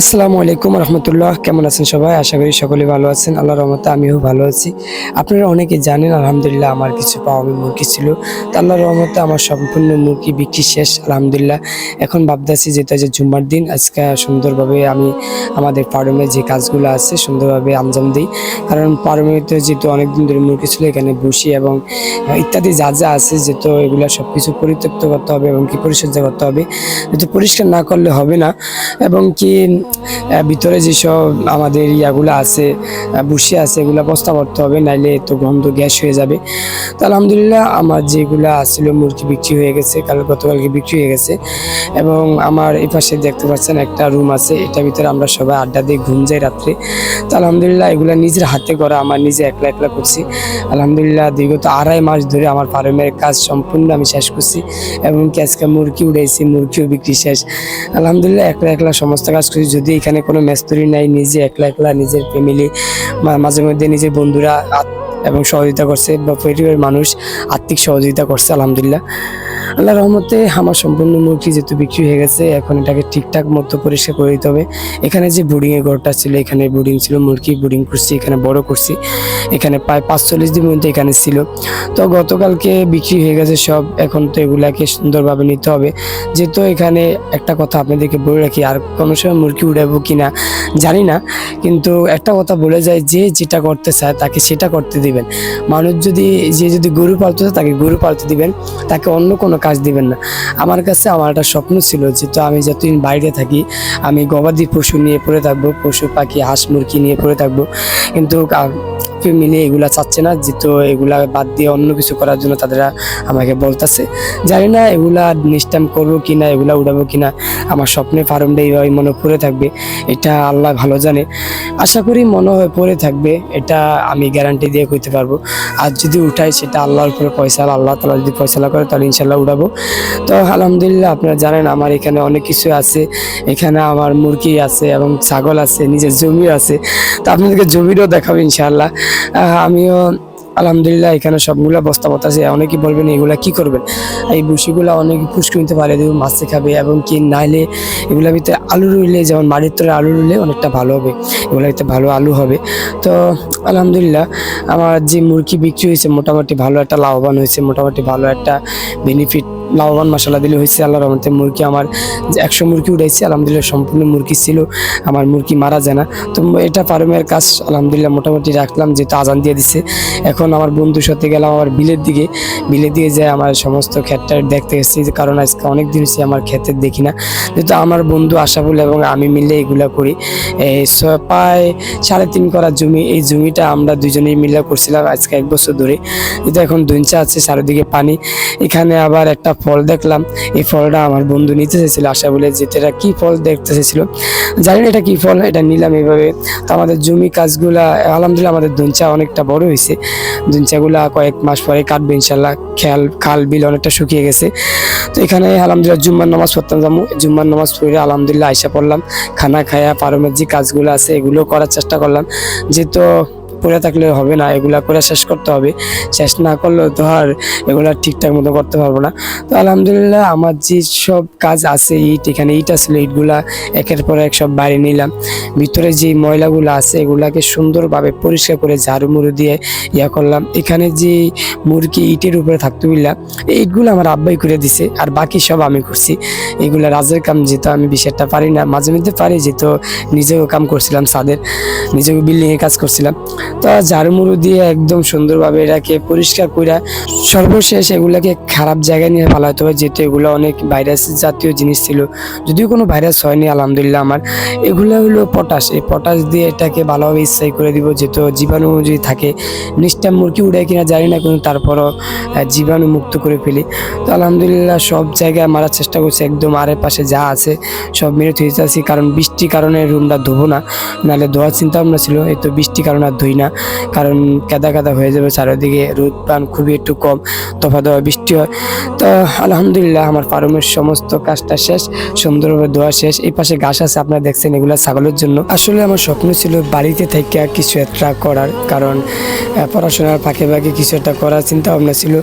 আসসালামু আলাইকুম রহমতুল্লাহ। কেমন আছেন সবাই? আশা করি সকলে ভালো আছেন। আল্লাহর রহমতে আমিও ভালো আছি। আপনারা অনেকে জানেন আলহামদুলিল্লাহ আমার কিছু পাওয়া মুরগি ছিল। তো আল্লাহর রহমতে আমার সম্পূর্ণ মুরগি বিক্রি শেষ আলহামদুলিল্লাহ। এখন ভাবতেছি যেটা যে জুম্মার দিন আজকে সুন্দরভাবে আমি আমাদের ফার্মে যে কাজগুলো আছে সুন্দরভাবে আঞ্জাম দিই। কারণ ফার্মেতে যেহেতু অনেকদিন ধরে মুরগি ছিল এখানে বসি এবং ইত্যাদি যা যা আছে যেহেতু এগুলো সব কিছু পরিত্যক্ত করতে হবে এবং কি পরিচর্যা করতে হবে। যেহেতু পরিষ্কার না করলে হবে না এবং কি ভিতরে যেসব আমাদের ইয়াগুলো আছে বসে আছে এগুলো বস্তা করতে হবে, নাইলে তো গন্ধ গ্যাস হয়ে যাবে। তো আলহামদুলিল্লাহ আমার যেগুলো আসছিল মুরগি বিক্রি হয়ে গেছে, গতকালকে বিক্রি হয়ে গেছে। এবং আমার এই পাশে দেখতে পাচ্ছেন একটা রুম আছে, এটার ভিতরে আমরা সবাই আড্ডা দিয়ে ঘুম যাই রাত্রে। তো আলহামদুলিল্লাহ এগুলো নিজের হাতে করা, আমার নিজে একলা একলা করছি। আলহামদুলিল্লাহ দীর্ঘত 2.5 মাস ধরে আমার ফার্মের কাজ সম্পূর্ণ আমি শেষ করছি এবং কি আজকে মুরগি উড়াইছি, মুরগিও বিক্রি শেষ। আলহামদুলিল্লাহ একলা একলা সমস্ত কাজ করছি। যদি এখানে কোনো মেস্তরি নাই, নিজে একলা একলা নিজের ফ্যামিলি, মাঝে মধ্যে নিজের বন্ধুরা এবং সহযোগিতা করছে বা পরিবারের মানুষ আর্থিক সহযোগিতা করছে আলহামদুলিল্লাহ। আল্লাহর রহমতে আমার সম্পূর্ণ মুরগি যেহেতু বিক্রি হয়ে গেছে, এখন এটাকে ঠিকঠাক মতো পরিষ্কার করে দিতে হবে। এখানে যে বোর্ডিংয়ের ঘরটা ছিল, এখানে বোর্ডিং ছিল, মুরগি বোর্ডিং করছি, এখানে বড় করছি। এখানে প্রায় 45 দিন মধ্যে এখানে ছিল। তো গতকালকে বিক্রি হয়ে গেছে সব। এখন তো এগুলাকে সুন্দরভাবে নিতে হবে। যেহেতু এখানে একটা কথা আপনাদেরকে বলে রাখি, আর কোনো সময় মুরগি উড়াবো কিনা জানি না, কিন্তু একটা কথা বলে যায়, যে যেটা করতে চায় তাকে সেটা করতে দিবেন। মানুষ যদি গরু পালতে চায় তাকে গরু পালতে দিবেন, তাকে অন্য কোনো কাজ দিবেন না। আমার কাছে আমার একটা স্বপ্ন ছিল, যেহেতু আমি যতদিন বাইরে থাকি আমি গবাদি পশু নিয়ে পড়ে থাকবো, পশু পাখি হাঁস মুরগি নিয়ে পড়ে থাকবো, কিন্তু ফ্যামিলি এগুলা চাচ্ছে না, যেহেতু এগুলা বাদ দিয়ে অন্য কিছু করার জন্য তারা আমাকে বলতেছে। জানি না এগুলা নেক্সট টাইম করবো কিনা, এগুলা উড়াবো কিনা। আমার স্বপ্নে ফার্মটা এইভাবে মনে পড়ে থাকবে, এটা আল্লাহ ভালো জানে। আশা করি মনে হয় পড়ে থাকবে, এটা আমি গ্যারান্টি দিয়ে কইতে পারবো। আর যদি উঠাই সেটা আল্লাহর উপরে ফয়সালা, আল্লাহ তাআলা যদি ফয়সালা করে তাহলে ইনশাল্লাহ উঠাবো। তো আলহামদুলিল্লাহ আপনারা জানেন আমার এখানে অনেক কিছু আছে। এখানে আমার মুরগি আছে এবং ছাগল আছে, নিজের জমিও আছে। তো আপনাদেরকে জমিরও দেখাবো ইনশাআল্লাহ। আমিও আলহামদুলিল্লাহ এখানে সবগুলা বস্তা আছে। অনেকে বলবেন এগুলা কি করবেন, এই ভুসিগুলা অনেকে পুষ্টি নিতে পারে, মাছে খাবে এবং কি নাইলে এগুলোর ভিতরে আলু রইলে, যেমন বাড়ির তলে আলু রইলে অনেকটা ভালো হবে, এগুলোর ভিতরে ভালো আলু হবে। তো আলহামদুলিল্লাহ আমার যে মুরগি বিক্রি হয়েছে মোটামুটি ভালো একটা লাভবান হয়েছে, মোটামুটি ভালো একটা বেনিফিট লাভবান মশলা দিলে হয়েছে আল্লাহর রহমতে। মুরগি আমার 100 মুরগি উঠাইছে আলহামদুলিল্লাহ, সম্পূর্ণ মুরগি ছিল, আমার মুরগি মারা যায় না। তো এটা ফার্মের কাজ আলহামদুলিল্লাহ মোটামুটি রাখলাম, যেহেতু আজান দিয়ে দিছে। এখন আমার বন্ধুর সাথে গেলাম আমার বিলের দিকে যায় আমার সমস্ত ক্ষেতটা দেখতে এসেছি, কারণ আজকে অনেক দিন হচ্ছে আমার ক্ষেতের দেখি না। যেহেতু আমার বন্ধু আশাফুল এবং আমি মিলে এগুলা করি, প্রায় 3.5 করা জমি, এই জমিটা আমরা দুজনেই মিলে করছিলাম আজকে 1 বছর ধরে। যেহেতু এখন দইঞ্চা আছে, চারিদিকে পানি। এখানে আবার একটা ফল দেখলাম, এই ফলটা আমার বন্ধু নিতে চেয়েছিল আশা বলে, যেটা কি ফল দেখতে চেয়েছিল জানি না এটা কি ফল, এটা নিলাম এইভাবে। তো আমাদের জমি কাজগুলা আলহামদুলিল্লাহ আমাদের দইঞ্চা অনেকটা বড় হয়েছে, দইঞ্চাগুলা কয়েক মাস পরে কাটবে ইনশাল্লাহ। খাল বিল অনেকটা শুকিয়ে গেছে। তো এখানে আলহামদুলিল্লাহ জুম্মার নামাজ পড়তাম যাবো, জুম্মার নামাজ পড়ে আলহামদুলিল্লাহ আইসা পড়লাম, খানা খায়া ফার্মের যে কাজগুলো আছে এগুলো করার চেষ্টা করলাম। যেহেতু পড়ে থাকলে হবে না, এগুলা করে শেষ করতে হবে, শেষ না করলেও তো আর এগুলা ঠিকঠাক মতো করতে পারবো না। তো আলহামদুলিল্লাহ আমার যে সব কাজ আছে, এখানে ইট আসলে ইটগুলা একের পর এক সব বাইরে নিলাম। ভিতরে যে ময়লাগুলো আছে এগুলাকে সুন্দরভাবে পরিষ্কার করে ঝাড়ু মুড়ু দিয়ে করলাম। এখানে যে মুরগি ইটের উপরে থাকতে বললাম, এই ইটগুলো আমার আব্বাই করে দিছে, আর বাকি সব আমি করছি। এগুলা রাজের কাম, যেহেতু আমি বিষয়টা পারি না, মাঝে মধ্যে পারি, যেহেতু নিজেও কাম করছিলাম, ছাদের নিজেও বিল্ডিংয়ে কাজ করছিলাম। তো ঝাড়ু মুড়ু দিয়ে একদম সুন্দরভাবে এটাকে পরিষ্কার করে সর্বশেষ এগুলাকে খারাপ জায়গায় নিয়ে ফেলাতে হবে, যেহেতু এগুলো অনেক ভাইরাস জাতীয় জিনিস ছিল, যদিও কোনো ভাইরাস হয়নি আলহামদুলিল্লাহ আমার। এগুলো হলো পটাশ, এই পটাশ দিয়ে এটাকে ভালোভাবে স্প্রে করে দিব, যেহেতু জীবাণু যদি থাকে, নিশ্চয় মুরগি উড়ে কিনা জানি না, কিন্তু তারপরও জীবাণু মুক্ত করে ফেলি। তো আলহামদুলিল্লাহ সব জায়গায় মারার চেষ্টা করছি, একদম আরের পাশে যা আছে সব মেরে থুয়ে যাচ্ছি, কারণ বৃষ্টির কারণে রুমটা ধোবো না, নাহলে ধোয়ার চিন্তা ভাবনা ছিল। এই তো বৃষ্টির কারণে আর ধুই না, কারণ কাদা কাদা হয়ে যাবে চারিদিকে, রোদ পান খুবই একটু কম, দফা দফা বৃষ্টি হয়। তো আলহামদুলিল্লাহ আমার ফার্মের সমস্ত কাজটা শেষ, সুন্দরভাবে ধোয়া শেষ। এই পাশে ঘাস আছে আপনারা দেখছেন, এগুলো ছাগলের জন্য। আসলে আমার স্বপ্ন ছিল বাড়িতে থেকে কিছু একটা করার, কারণ পড়াশোনার ফাঁকে ফাঁকে কিছু একটা করার চিন্তা ভাবনা ছিল।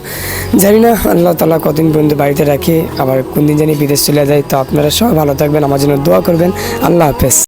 জানি না আল্লাহ তাআলা কতদিন পর্যন্ত বাড়িতে রাখে, আবার কোন দিন জানি বিদেশ চলে যায়। তো আপনারা সবাই ভালো থাকবেন, আমার জন্য দোয়া করবেন। আল্লাহ হাফেজ।